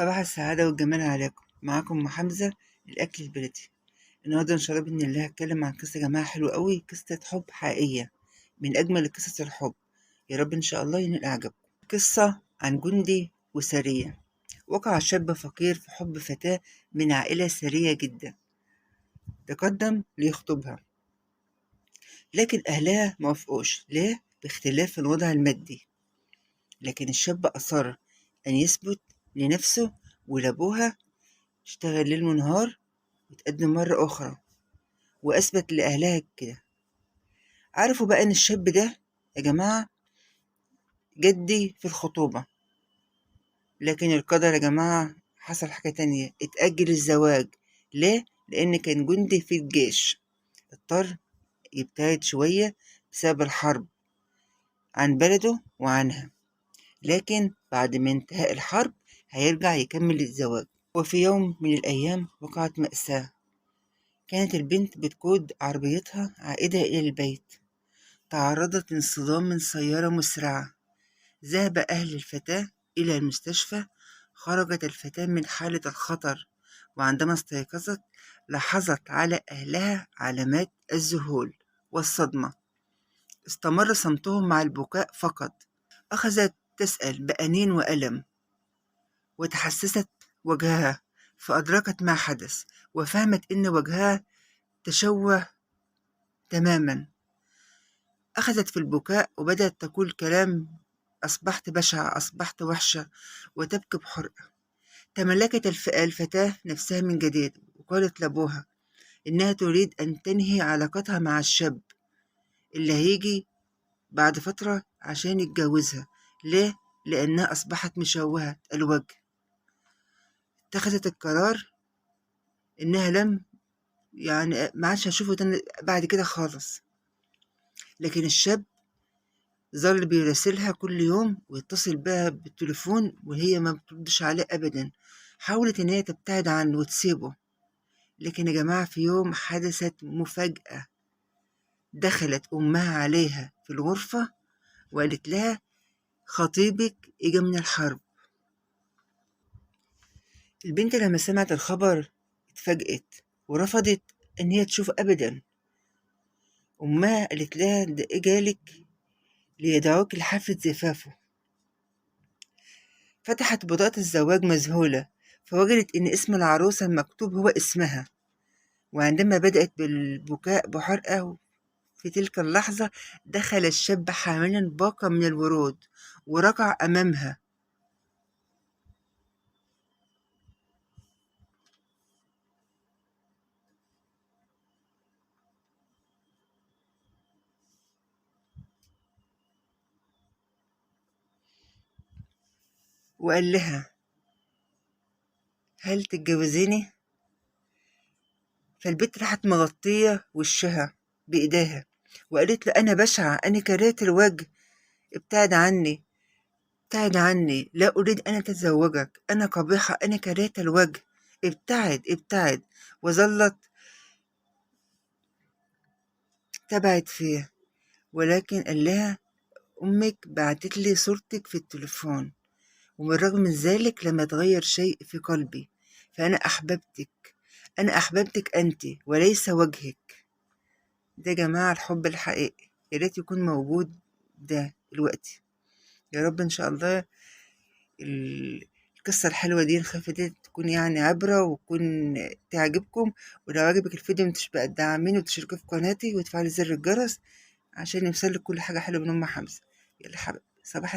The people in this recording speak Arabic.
صباح السعادة والجمال عليكم. معاكم أم حمزة، الأكل البلدي. النهاردة إن شاء الله بإذن الله هتكلم عن قصة يا جماعة حلوة قوي، قصة حب حقيقية من أجمل قصص الحب. يا رب إن شاء الله ينال إعجابكم. قصة عن جندي وسرية. وقع شاب فقير في حب فتاة من عائلة ثرية جدا، تقدم ليخطبها، لكن أهلها موافقوش. ليه؟ باختلاف الوضع المادي. لكن الشاب أصر أن يثبت لنفسه ولأبوها، اشتغل ليل ونهار وتقدم مرة أخرى وأثبت لأهلها كده. عرفوا بقى إن الشاب ده يا جماعة جدي في الخطوبة، لكن القدر يا جماعة حصل حاجة تانية، اتأجل الزواج. ليه؟ لأن كان جندي في الجيش، اضطر يبتعد شوية بسبب الحرب عن بلده وعنها، لكن بعد ما انتهاء الحرب هيرجع يكمل الزواج. وفي يوم من الأيام وقعت مأساة. كانت البنت بتقود عربيتها عائدة إلى البيت، تعرضت لانصدام من سيارة مسرعة. ذهب أهل الفتاة إلى المستشفى. خرجت الفتاة من حالة الخطر، وعندما استيقظت لاحظت على أهلها علامات الذهول والصدمة. استمر صمتهم مع البكاء فقط. أخذت تسأل بأنين وألم، وتحسست وجهها، فأدركت ما حدث وفهمت إن وجهها تشوه تماما. أخذت في البكاء وبدأت تقول كلام: أصبحت بشعة، أصبحت وحشة، وتبكي بحرقة. تملكت الفتاة نفسها من جديد، وقالت لأبوها إنها تريد أن تنهي علاقتها مع الشاب اللي هيجي بعد فترة عشان يتجوزها. ليه؟ لأنها أصبحت مشوهة الوجه. اتخذت القرار إنها ما عادش هشوفه تاني بعد كده خالص. لكن الشاب ظل بيراسلها كل يوم ويتصل بها بالتليفون وهي ما بتردش عليه أبدا. حاولت إن هي تبتعد عنه وتسيبه، لكن يا جماعة في يوم حدثت مفاجأة. دخلت أمها عليها في الغرفة وقالت لها: خطيبك إجا من الحرب. البنت لما سمعت الخبر اتفاجئت ورفضت إن هي تشوف أبدا. أمها قالت لها: ده إجالك ليدعوك لحفلة زفافه. فتحت بطاقة الزواج مذهولة، فوجدت إن اسم العروسة المكتوب هو اسمها. وعندما بدأت بالبكاء بحرقة في تلك اللحظة، دخل الشاب حاملا باقة من الورود وركع أمامها. وقال لها: هل تتجوزيني؟ فالبنت راحت مغطية وشها بإيديها وقالت له: أنا بشعة، أنا كرهت الوجه، ابتعد عني، ابتعد عني، لا أريد أن أتزوجك، أنا قبيحة، أنا كرهت الوجه، ابتعد ابتعد. وظلت تبعد فيه، ولكن قال لها: أمك بعتت لي صورتك في التليفون، ومن رغم من ذلك لم يتغير شيء في قلبي، فأنا أحببتك، أنا أحببتك أنت وليس وجهك. ده يا جماعة الحب الحقيقي، يا ريت يكون موجود ده دلوقتي. يا رب إن شاء الله القصة الحلوة دي الخفيفة دي تكون عبرة وتكون تعجبكم. ولو عجبك الفيديو متنسوش بقى تدعميني وتشتركوا في قناتي وتفعلوا زر الجرس عشان يوصلك كل حاجة حلوة من أم حمزة. يلا حبيبي، صباح